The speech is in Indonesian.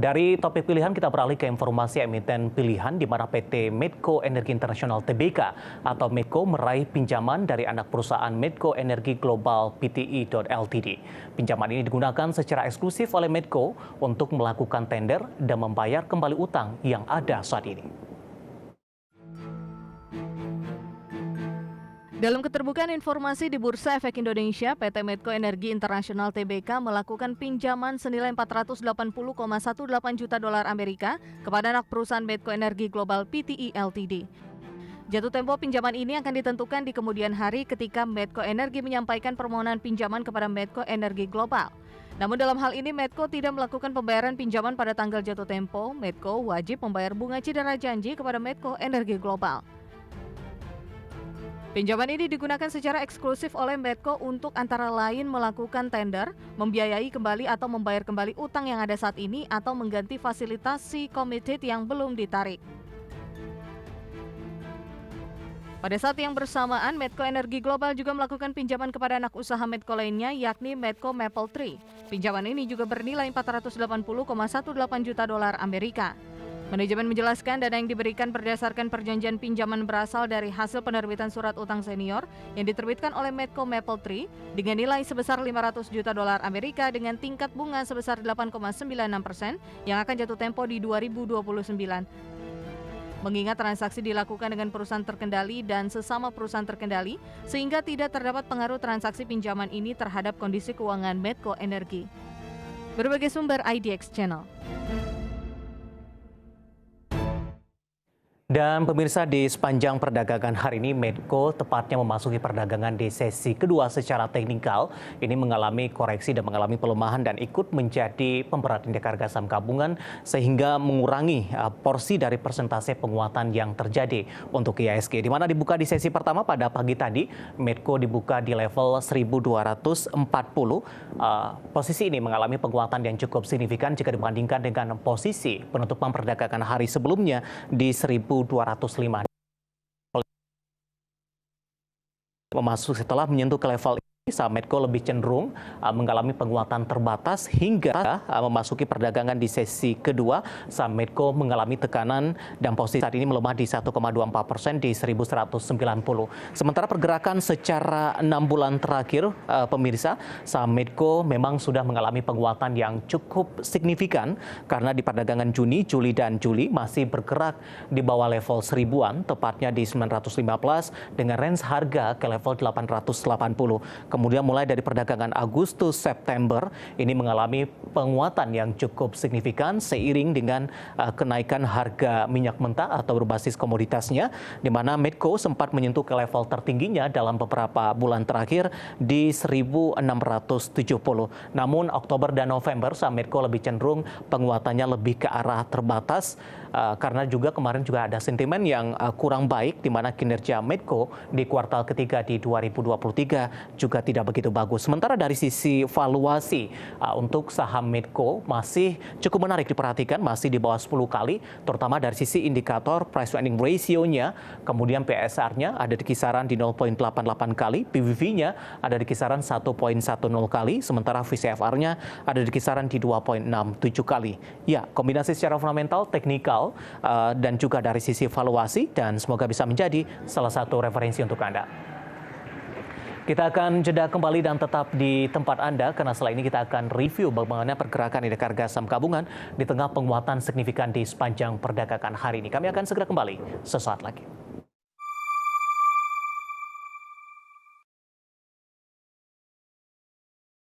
Dari topik pilihan kita beralih ke informasi emiten pilihan di mana PT Medco Energi Internasional Tbk atau Medco meraih pinjaman dari anak perusahaan Medco Energi Global Pte Ltd. Pinjaman ini digunakan secara eksklusif oleh Medco untuk melakukan tender dan membayar kembali utang yang ada saat ini. Dalam keterbukaan informasi di Bursa Efek Indonesia, PT Medco Energi Internasional Tbk melakukan pinjaman senilai 480,18 juta dolar Amerika kepada anak perusahaan Medco Energi Global Pte Ltd. Jatuh tempo pinjaman ini akan ditentukan di kemudian hari ketika Medco Energi menyampaikan permohonan pinjaman kepada Medco Energi Global. Namun dalam hal ini Medco tidak melakukan pembayaran pinjaman pada tanggal jatuh tempo. Medco wajib membayar bunga cedera janji kepada Medco Energi Global. Pinjaman ini digunakan secara eksklusif oleh Medco untuk antara lain melakukan tender, membiayai kembali atau membayar kembali utang yang ada saat ini atau mengganti fasilitasi committed yang belum ditarik. Pada saat yang bersamaan, Medco Energi Global juga melakukan pinjaman kepada anak usaha Medco lainnya, yakni Medco Mapletree. Pinjaman ini juga bernilai 480,18 juta dolar Amerika. Manajemen menjelaskan dana yang diberikan berdasarkan perjanjian pinjaman berasal dari hasil penerbitan surat utang senior yang diterbitkan oleh Medco Mapletree dengan nilai sebesar 500 juta dolar Amerika dengan tingkat bunga sebesar 8,96% yang akan jatuh tempo di 2029. Mengingat transaksi dilakukan dengan perusahaan terkendali dan sesama perusahaan terkendali, sehingga tidak terdapat pengaruh transaksi pinjaman ini terhadap kondisi keuangan Medco Energi. Berbagai sumber IDX Channel. Dan pemirsa, di sepanjang perdagangan hari ini, Medco tepatnya memasuki perdagangan di sesi kedua secara teknikal. Ini mengalami koreksi dan mengalami pelemahan dan ikut menjadi pemberat indeks harga saham gabungan sehingga mengurangi porsi dari persentase penguatan yang terjadi untuk IHSG. Di mana dibuka di sesi pertama pada pagi tadi, Medco dibuka di level 1240. Posisi ini mengalami penguatan yang cukup signifikan jika dibandingkan dengan posisi penutupan perdagangan hari sebelumnya di 1205. Masuk setelah menyentuh ke level ini, saham Medco lebih cenderung mengalami penguatan terbatas hingga memasuki perdagangan di sesi kedua. Saham Medco mengalami tekanan dan posisi saat ini melemah di 1,24% di 1190. Sementara pergerakan secara 6 bulan terakhir, pemirsa, saham Medco memang sudah mengalami penguatan yang cukup signifikan karena di perdagangan Juni, Juli, dan Juli masih bergerak di bawah level 1000-an, tepatnya di 915 dengan range harga ke level 880. Kemudian mulai dari perdagangan Agustus September ini mengalami penguatan yang cukup signifikan seiring dengan kenaikan harga minyak mentah atau berbasis komoditasnya, di mana Medco sempat menyentuh ke level tertingginya dalam beberapa bulan terakhir di 1670. Namun Oktober dan November saham Medco lebih cenderung penguatannya lebih ke arah terbatas karena juga kemarin juga ada sentimen yang kurang baik di mana kinerja Medco di kuartal ketiga di 2023 juga tidak begitu bagus. Sementara dari sisi valuasi untuk saham Medco masih cukup menarik diperhatikan, masih di bawah 10 kali, terutama dari sisi indikator price to earning ratio-nya, kemudian PSR-nya ada di kisaran di 0,88 kali, PBV-nya ada di kisaran 1,10 kali, sementara VCFR-nya ada di kisaran di 2,67 kali. Ya, kombinasi secara fundamental, teknikal, dan juga dari sisi valuasi, dan semoga bisa menjadi salah satu referensi untuk Anda. Kita akan jeda kembali dan tetap di tempat Anda karena setelah ini kita akan review bagaimana pergerakan indeks harga saham gabungan di tengah penguatan signifikan di sepanjang perdagangan hari ini. Kami akan segera kembali sesaat lagi.